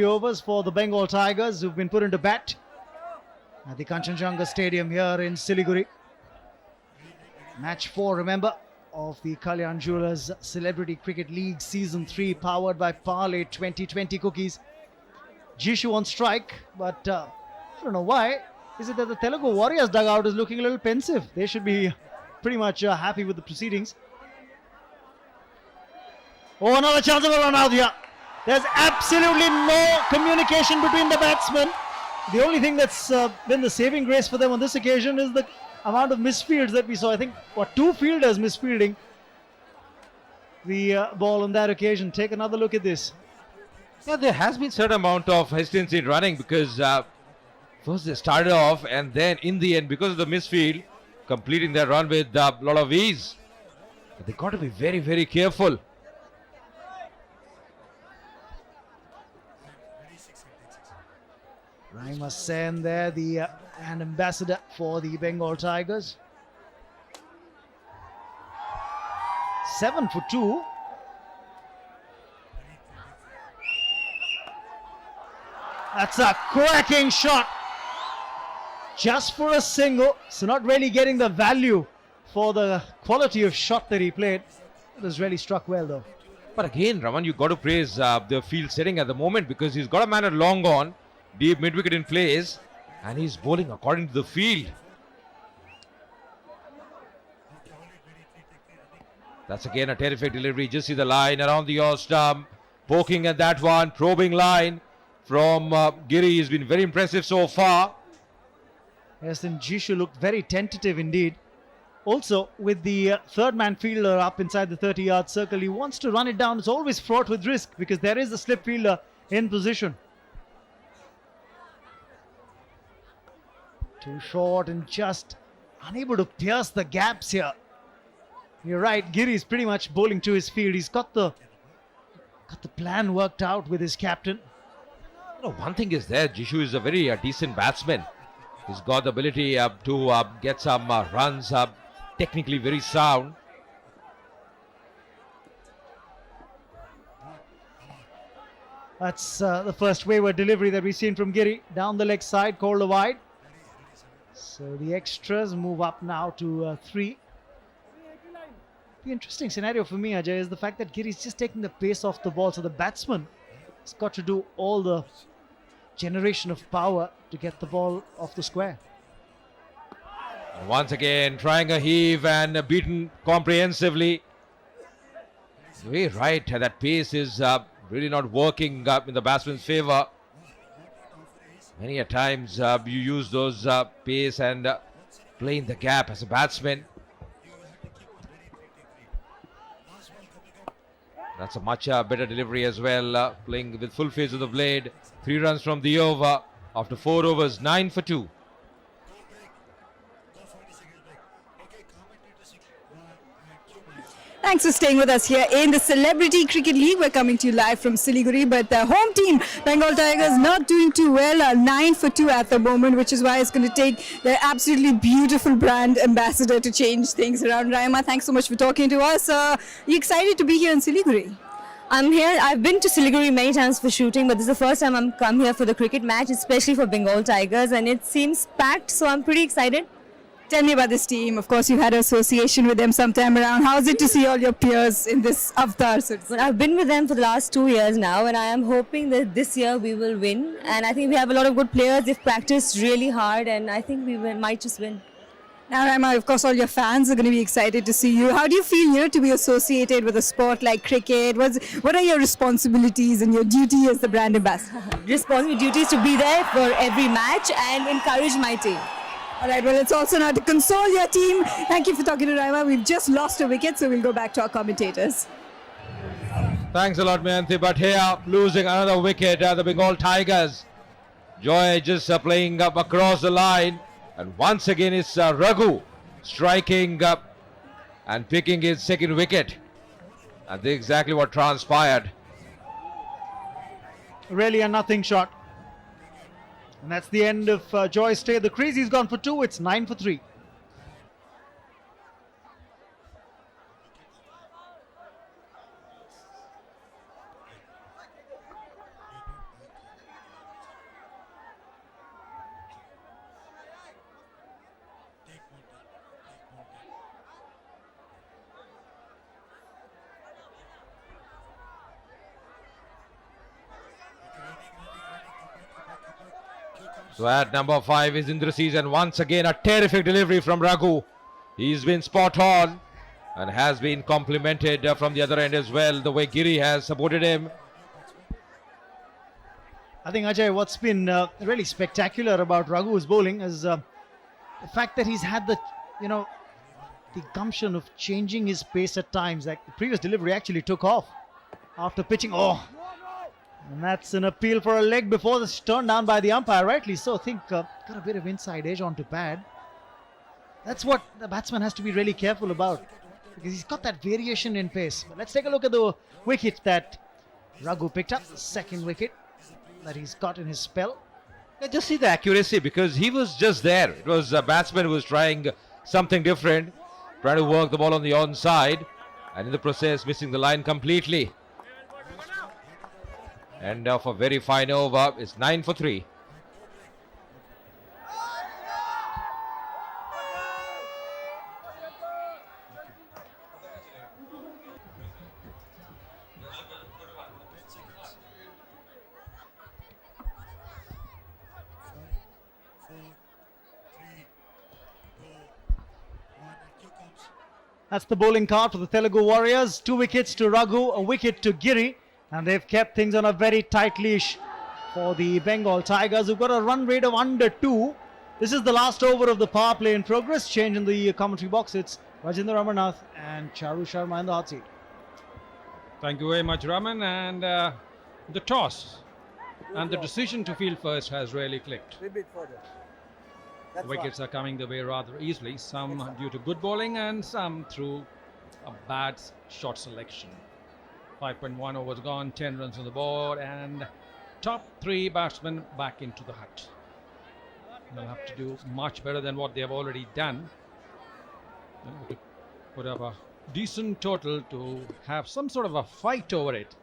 Overs for the Bengal Tigers, who've been put into bat at the Kanchenjunga Stadium here in Siliguri. Match 4, remember, of the Kalyan Jewellers Celebrity Cricket League Season 3, powered by Parley 2020 cookies. Jisshu on strike, but I don't know why. Is it that the Telugu Warriors dugout is looking a little pensive? They should be pretty much happy with the proceedings. Oh, another chance of a run out here. There's absolutely no communication between the batsmen. The only thing that's been the saving grace for them on this occasion is the amount of misfields that we saw. I think, two fielders misfielding the ball on that occasion. Take another look at this. Yeah, there has been certain amount of hesitancy in running because first they started off and then in the end, because of the misfield, completing their run with a lot of ease. But they got to be very, very careful. Raima Sen there, the an ambassador for the Bengal Tigers. 7 for 2. That's a cracking shot. Just for a single. So not really getting the value for the quality of shot that he played. It was really struck well though. But again, Raman, you got to praise the field setting at the moment because he's got a man at long on. Deep mid-wicket in place and he's bowling according to the field. That's again a terrific delivery. Just see the line around the off stump. Poking at that one. Probing line from Giri. He's been very impressive so far. Yes, then Jisshu looked very tentative indeed. Also, with the third man fielder up inside the 30-yard circle, he wants to run it down. It's always fraught with risk because there is a slip fielder in position. Too short and just unable to pierce the gaps here. You're right, Giri's pretty much bowling to his field. He's got the plan worked out with his captain. You know, one thing is there, Jisshu is a very decent batsman. He's got the ability to get some runs, technically very sound. That's the first wayward delivery that we've seen from Giri. Down the leg side, called a wide. So the extras move up now to 3. The interesting scenario for me, Ajay, is the fact that Giri's just taking the pace off the ball. So the batsman has got to do all the generation of power to get the ball off the square. And once again, trying a heave and beaten comprehensively. Very right, that pace is really not working in the batsman's favour. Many a times you use those pace and play in the gap as a batsman. That's a much better delivery as well, playing with full phase of the blade. 3 runs from the over after 4 overs, 9 for 2. Thanks for staying with us here in the Celebrity Cricket League. We're coming to you live from Siliguri, but the home team, Bengal Tigers, not doing too well. 9 for 2 at the moment, which is why it's going to take their absolutely beautiful brand ambassador to change things around. Raima, thanks so much for talking to us. Are you excited to be here in Siliguri? I'm here. I've been to Siliguri many times for shooting, but this is the first time I'm come here for the cricket match, especially for Bengal Tigers, and it seems packed, so I'm pretty excited. Tell me about this team. Of course, you've had association with them sometime around. How is it to see all your peers in this avatar? Well, I've been with them for the last 2 years now, and I am hoping that this year we will win. And I think we have a lot of good players. They've practiced really hard, and I think we might just win. Now, Raima, of course, all your fans are going to be excited to see you. How do you feel, to be associated with a sport like cricket? What are your responsibilities and your duty as the brand ambassador? Responsibility duties to be there for every match and encourage my team. All right, well, it's also now to console your team. Thank you for talking to Raima. We've just lost a wicket, so we'll go back to our commentators. Thanks a lot, Mayanti. But here, losing another wicket, the Bengal Tigers. Joy just playing up across the line. And once again, it's Raghu striking up and picking his second wicket. And that's exactly what transpired. Really a nothing shot. And that's the end of Joy's stay. The crease, he's gone for 2. It's 9 for 3. So at number 5 is Indrajit, and once again a terrific delivery from Raghu. He's been spot on and has been complimented from the other end as well, the way Giri has supported him. I think, Ajay, what's been really spectacular about Raghu's bowling is the fact that he's had the gumption of changing his pace at times. Like the previous delivery actually took off after pitching. Oh, and that's an appeal for a leg before this turned down by the umpire, rightly so. I think got a bit of inside edge onto pad. That's what the batsman has to be really careful about, because he's got that variation in pace. But let's take a look at the wicket that Raghu picked up, the second wicket that he's got in his spell. Yeah, just see the accuracy, because he was just there. It was a batsman who was trying something different, trying to work the ball on the onside, and in the process missing the line completely. And for very fine over, it's 9 for 3. That's the bowling card for the Telugu Warriors. 2 wickets to Raghu, a wicket to Giri. And they've kept things on a very tight leash for the Bengal Tigers, who've got a run rate of under 2. This is the last over of the power play in progress. Change in the commentary box. It's Rajendra Ramannath and Charu Sharma in the hot seat. Thank you very much, Raman. And the toss and the decision to field first has really clicked. The wickets are coming the way rather easily, some due to good bowling and some through a bad shot selection. 5.1 overs gone, 10 runs on the board, and top 3 batsmen back into the hut. They'll have to do much better than what they have already done. Put up a decent total to have some sort of a fight over it.